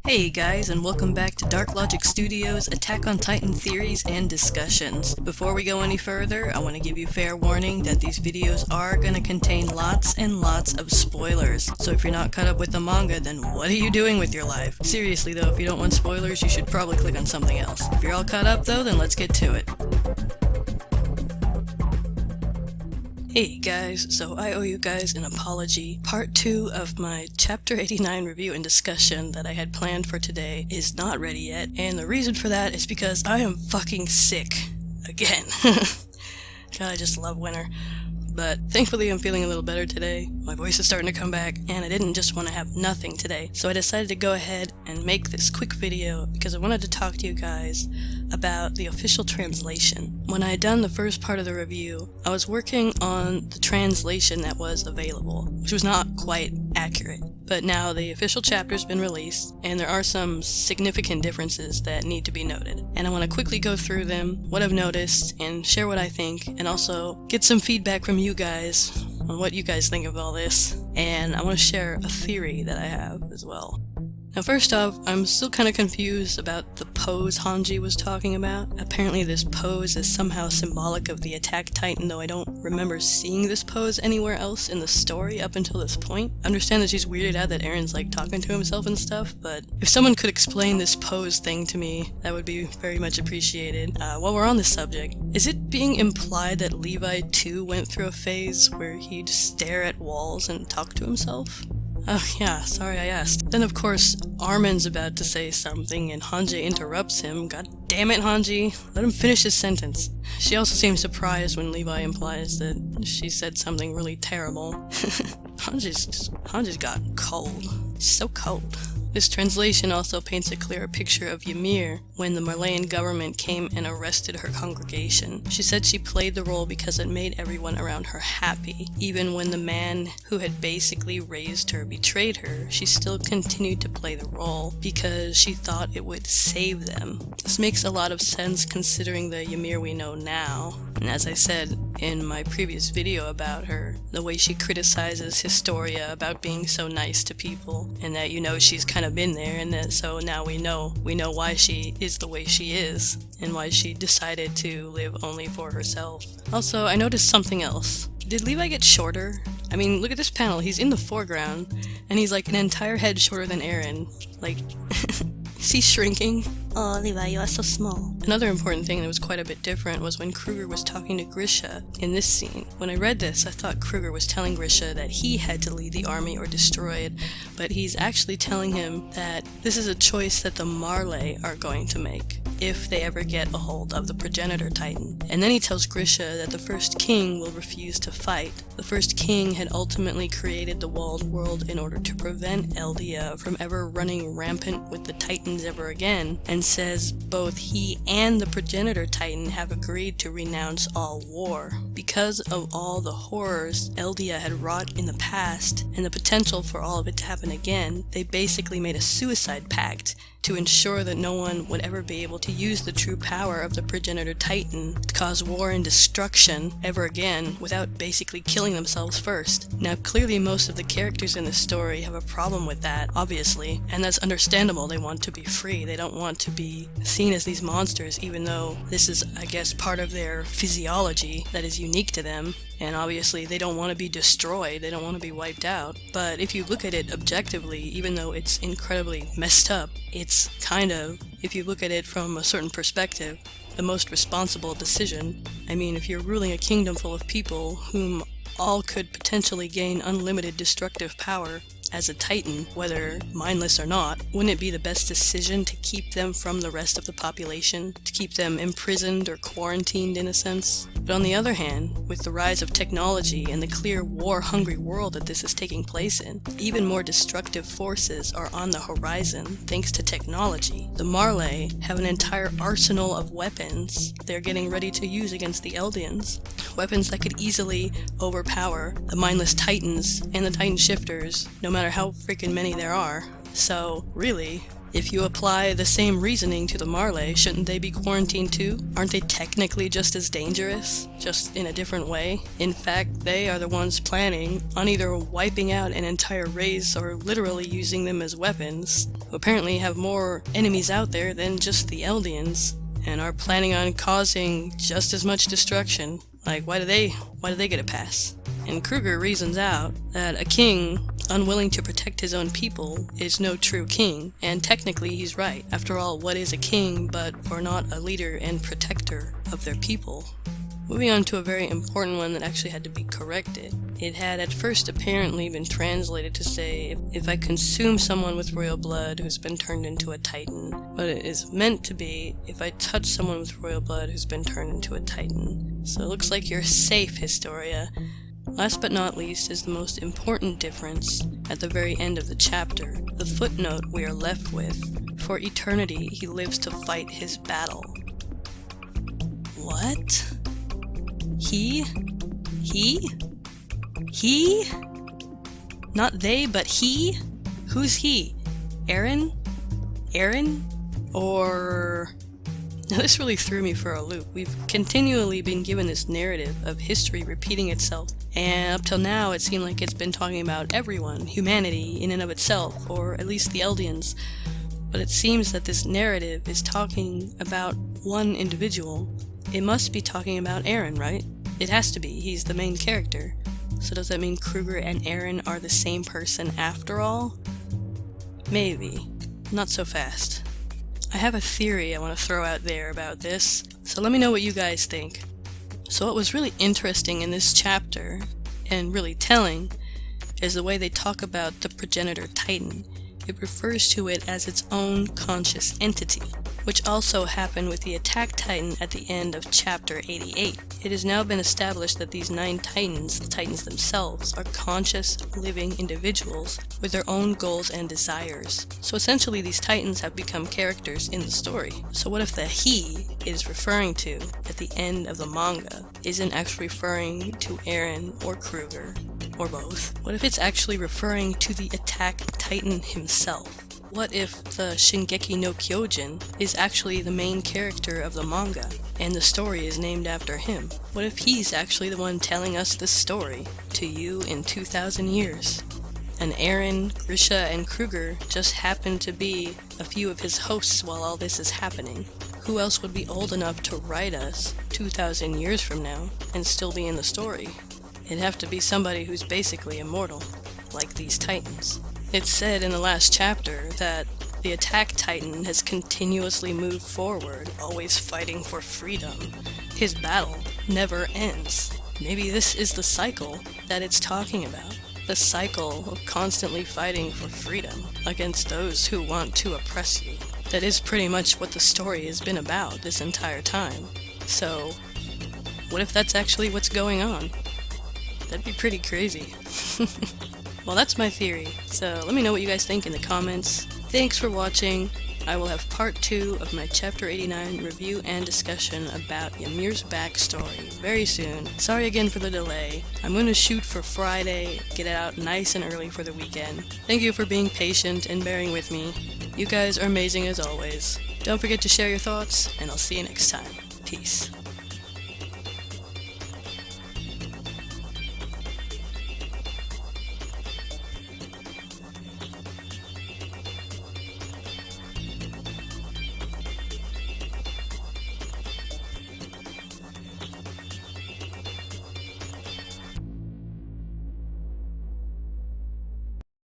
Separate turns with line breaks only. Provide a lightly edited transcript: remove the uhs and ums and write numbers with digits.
Hey guys, and welcome back to DarkLogic Studios' Attack on Titan theories and discussions. Before we go any further, I want to give you fair warning that these videos are going to contain lots and lots of spoilers. So if you're not caught up with the manga, then what are you doing with your life? Seriously though, if you don't want spoilers, you should probably click on something else. If you're all caught up though, then let's get to it. Hey guys, so I owe you guys an apology. Part 2 of my Chapter 89 review and discussion that I had planned for today is not ready yet, and the reason for that is because I am fucking sick. Again. God, I just love winter. But thankfully I'm feeling a little better today. My voice is starting to come back, and I didn't just want to have nothing today. So I decided to go ahead and make this quick video because I wanted to talk to you guys about the official translation. When I had done the first part of the review, I was working on the translation that was available, which was not quite accurate. But now the official chapter's been released, and there are some significant differences that need to be noted. And I want to quickly go through them, what I've noticed, and share what I think, and also get some feedback from you guys on what you guys think of all this. And I want to share a theory that I have as well. Now first off, I'm still kind of confused about the pose Hanji was talking about. Apparently this pose is somehow symbolic of the Attack Titan, though I don't remember seeing this pose anywhere else in the story up until this point. I understand that she's weirded out that Eren's like talking to himself and stuff, but if someone could explain this pose thing to me, that would be very much appreciated. While we're on this subject, is it being implied that Levi too went through a phase where he'd stare at walls and talk to himself? Oh yeah, sorry I asked. Then of course, Armin's about to say something and Hanji interrupts him. God damn it, Hanji. Let him finish his sentence. She also seems surprised when Levi implies that she said something really terrible. Hanji's got cold. She's so cold. This translation also paints a clearer picture of Ymir when the Marleyan government came and arrested her congregation. She said she played the role because it made everyone around her happy. Even when the man who had basically raised her betrayed her, she still continued to play the role because she thought it would save them. This makes a lot of sense considering the Ymir we know now. And as I said in my previous video about her, the way she criticizes Historia about being so nice to people, and that she's kind of been there, and that so now we know why she is the way she is, and why she decided to live only for herself. Also, I noticed something else. Did Levi get shorter? I mean, look at this panel, he's in the foreground, and he's like an entire head shorter than Eren. Like, is he shrinking? Oh, Levi, you are so small. Another important thing that was quite a bit different was when Kruger was talking to Grisha in this scene. When I read this, I thought Kruger was telling Grisha that he had to lead the army or destroy it, but he's actually telling him that this is a choice that the Marley are going to make if they ever get a hold of the progenitor titan. And then he tells Grisha that the first king will refuse to fight. The first king had ultimately created the walled world in order to prevent Eldia from ever running rampant with the titans ever again, and says both he and the progenitor titan have agreed to renounce all war. Because of all the horrors Eldia had wrought in the past, and the potential for all of it to happen again, they basically made a suicide pact to ensure that no one would ever be able to use the true power of the progenitor titan to cause war and destruction ever again without basically killing themselves first. Now clearly most of the characters in this story have a problem with that, obviously, and that's understandable. They want to be free. They don't want to be seen as these monsters, even though this is, I guess, part of their physiology that is unique to them. And obviously they don't want to be destroyed, they don't want to be wiped out. But if you look at it objectively, even though it's incredibly messed up, it's kind of, if you look at it from a certain perspective, the most responsible decision. I mean, if you're ruling a kingdom full of people whom all could potentially gain unlimited destructive power as a titan, whether mindless or not, wouldn't it be the best decision to keep them from the rest of the population? To keep them imprisoned or quarantined in a sense? But on the other hand, with the rise of technology and the clear war-hungry world that this is taking place in, even more destructive forces are on the horizon thanks to technology. The Marley have an entire arsenal of weapons they're getting ready to use against the Eldians. Weapons that could easily overpower the mindless titans and the titan shifters, no matter how freaking many there are. So, really, If you apply the same reasoning to the Marley, shouldn't they be quarantined too? Aren't they technically just as dangerous, just in a different way? In fact, they are the ones planning on either wiping out an entire race or literally using them as weapons, who apparently have more enemies out there than just the Eldians, and are planning on causing just as much destruction. Like, why do they get a pass? And Kruger reasons out that a king unwilling to protect his own people is no true king, and technically he's right. After all, what is a king but for not a leader and protector of their people? Moving on to a very important one that actually had to be corrected. It had at first apparently been translated to say, if I consume someone with royal blood who's been turned into a titan, but it is meant to be, if I touch someone with royal blood who's been turned into a titan. So it looks like you're safe, Historia. Last but not least is the most important difference at the very end of the chapter, the footnote we are left with. For eternity he lives to fight his battle. What? He? Not they, but he? Who's he? Eren? Or... Now this really threw me for a loop. We've continually been given this narrative of history repeating itself, and up till now it seemed like it's been talking about everyone, humanity in and of itself, or at least the Eldians. But it seems that this narrative is talking about one individual. It must be talking about Eren, right? It has to be. He's the main character. So does that mean Kruger and Eren are the same person after all? Maybe. Not so fast. I have a theory I want to throw out there about this, so let me know what you guys think. So what was really interesting in this chapter, and really telling, is the way they talk about the progenitor titan. It refers to it as its own conscious entity, which also happened with the attack titan at the end of chapter 88. It has now been established that these 9 titans, the titans themselves, are conscious, living individuals with their own goals and desires. So essentially these titans have become characters in the story. So what if the he it is referring to at the end of the manga isn't actually referring to Eren or Kruger, or both? What if it's actually referring to the attack titan himself? What if the Shingeki no Kyojin is actually the main character of the manga, and the story is named after him? What if he's actually the one telling us this story to you in 2,000 years? And Eren, Grisha, and Kruger just happen to be a few of his hosts while all this is happening. Who else would be old enough to write us 2,000 years from now and still be in the story? It'd have to be somebody who's basically immortal, like these titans. It's said in the last chapter that the attack titan has continuously moved forward, always fighting for freedom. His battle never ends. Maybe this is the cycle that it's talking about. The cycle of constantly fighting for freedom against those who want to oppress you. That is pretty much what the story has been about this entire time. So, what if that's actually what's going on? That'd be pretty crazy. Well, that's my theory, so let me know what you guys think in the comments. Thanks for watching. I will have part 2 of my Chapter 89 review and discussion about Ymir's backstory very soon. Sorry again for the delay. I'm going to shoot for Friday, get it out nice and early for the weekend. Thank you for being patient and bearing with me. You guys are amazing as always. Don't forget to share your thoughts, and I'll see you next time. Peace.